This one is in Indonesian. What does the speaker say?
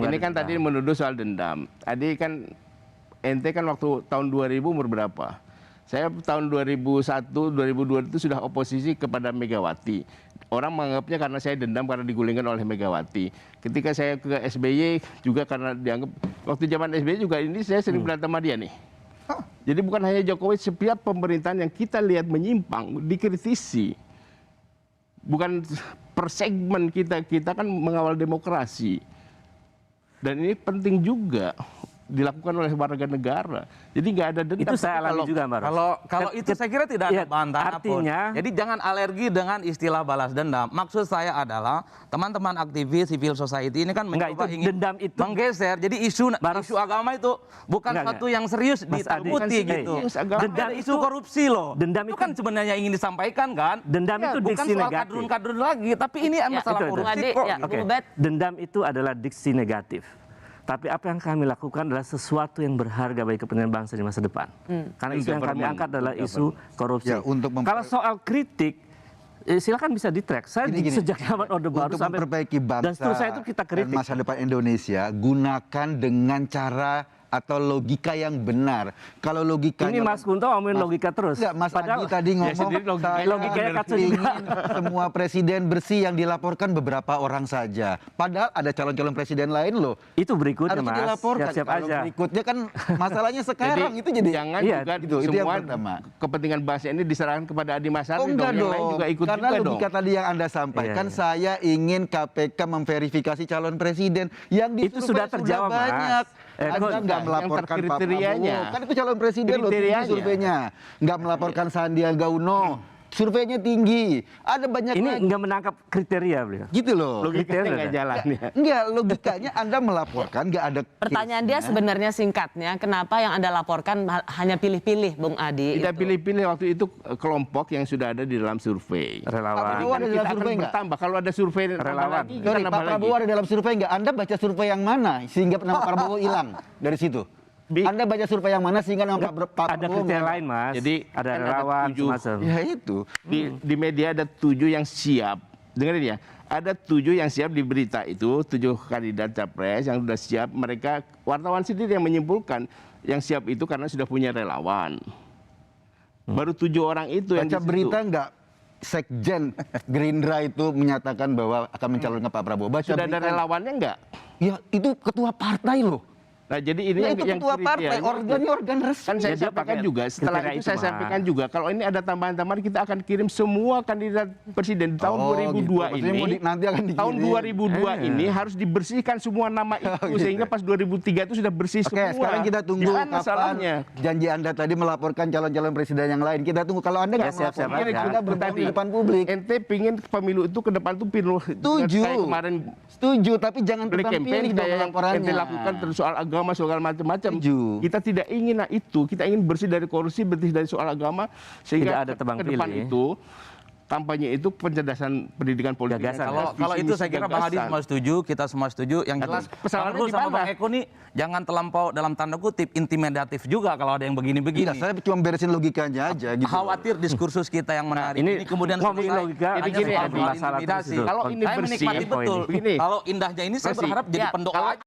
Ini kan tadi menuduh soal dendam. Tadi kan ente kan waktu tahun 2000 umur berapa? Saya tahun 2001, 2002 itu sudah oposisi kepada Megawati. Orang menganggapnya karena saya dendam karena digulingkan oleh Megawati. Ketika saya ke SBY juga karena dianggap waktu zaman SBY juga ini saya sering berantem sama dia nih. Jadi bukan hanya Jokowi, setiap pemerintahan yang kita lihat menyimpang dikritisi. Bukan per segmen kita kan mengawal demokrasi. Dan ini penting juga dilakukan oleh warga negara. Jadi nggak ada dendam. Itu saya alami juga, Mbak Ros. Kalau itu saya kira tidak ada bantahan artinya, pun. Jadi jangan alergi dengan istilah balas dendam. Maksud saya adalah teman-teman aktivis civil society ini kan mencoba ingin dendam itu menggeser. Jadi isu agama itu bukan satu yang serius ditakuti gitu. Dendam isu korupsi loh. Dendam itu kan sebenarnya ingin disampaikan kan. Dendam itu bukan diksi soal negatif. kadrun-kadrun lagi, tapi ini masalah korupsi kok. Dendam itu adalah diksi negatif. Tapi apa yang kami lakukan adalah sesuatu yang berharga bagi kepentingan bangsa di masa depan. Karena isu yang kami angkat adalah isu korupsi. Kalau soal kritik, silakan bisa di-track. Saya sejak zaman Orde Baru sampai memperbaiki bangsa dan seterusnya itu kita kritik. dan masa depan Indonesia, gunakan dengan cara atau logika yang benar. Kalau logikanya ini Mas Kunto ngomongin logika terus. Enggak, Mas Adi tadi ngomong saya logikanya ingin semua presiden bersih yang dilaporkan beberapa orang saja. Padahal ada calon-calon presiden lain loh. Itu berikutnya, harus Mas. dilaporkan. Siap-siap Kalau aja. berikutnya kan masalahnya sekarang itu jadi jangan juga gitu. Itu semua yang pertama. kepentingan bangsa ini diserahkan kepada Adi Masyari Enggak dong. Yang lain juga ikut karena juga logika tadi yang Anda sampaikan, saya ingin KPK memverifikasi calon presiden yang itu sudah terjawab, banyak. Anda nggak melaporkan Pak kriterianya. Prabowo, kan itu calon presiden loh, tinggi surveinya. Nggak melaporkan Sandiaga Uno, surveinya tinggi. Ada banyak ini lagi. nggak menangkap kriteria beliau. Gitu loh. Logikanya nggak jalan. Enggak, logikanya Anda melaporkan nggak ada. Pertanyaan dia sebenarnya singkatnya, kenapa yang Anda laporkan hanya pilih-pilih, Bung Adi? Tidak pilih-pilih waktu itu kelompok yang sudah ada di dalam survei. Relawan. Prabowo ada di dalam Kita survei akan nggak? bertambah. Kalau ada survei Relawan. lagi, kita Sorry, nambah Pak lagi. Prabowo ada dalam survei nggak? Anda baca survei yang mana sehingga nama Prabowo hilang dari situ? Anda baca survei yang mana sehingga nama Pak Prabowo ada kriteria lain, Mas. Jadi ada kan relawan ada 7. semacam. Ya itu. Di media ada 7 yang siap. Dengerin ya. Ada 7 yang siap di berita itu, 7 kandidat capres yang sudah siap. Mereka wartawan sendiri yang menyimpulkan yang siap itu karena sudah punya relawan. Baru 7 orang itu yang Baca di situ. berita nggak? Sekjen Gerindra itu menyatakan bahwa akan mencalonkan Pak Prabowo. Baca Sudah ada berita. relawannya enggak? Ya itu ketua partai loh. Nah, jadi ini Nah, itu yang ketua partai, kriterianya. organnya organ resmi. Kan saya Dia sampaikan pakai juga, setelah kriteria itu itu, saya Mas. sampaikan juga, kalau ini ada tambahan-tambahan kita akan kirim semua kandidat presiden di tahun 2002 gitu. Maksudnya ini. nanti akan dikirim. Tahun 2002 ini harus dibersihkan semua nama itu sehingga pas 2003 itu sudah bersih Oke, semua. sekarang kita tunggu Di mana salahnya? kapan janji Anda tadi melaporkan calon-calon presiden yang lain. Kita tunggu. Kalau Anda nggak siap-siap melaporkan, aja. kita berbohong di depan publik. Ente pingin pemilu itu ke depan tuh penuh. Setuju. Kayak kemarin Setuju, tapi jangan beli tebang campaign pilih dong kayak yang laporannya. ente lakukan terus soal agama, soal macam-macam. Setuju. Kita tidak ingin itu. Kita ingin bersih dari korupsi, bersih dari soal agama, sehingga Tidak ada tebang ke depan pilih. itu kampanye itu pencerdasan pendidikan politik. Gagasan. Kalau itu saya kira Bang Adi semua setuju, kita semua setuju. Yang jelas persoalannya Bang Rul di sama mana? Bang Eko nih jangan terlampau dalam tanda kutip intimidatif juga kalau ada yang begini-begini. Tidak, saya cuma beresin logikanya aja gitu. Khawatir diskursus kita yang menarik ini ini kemudian ngomongin selesai logika, hanya gini, soal Adi, soal masalah intimidasi. terus itu. Kalau ini Saya bersih, menikmati betul. begini. Kalau indahnya ini saya Bersih. berharap jadi Ya, pendoa aja.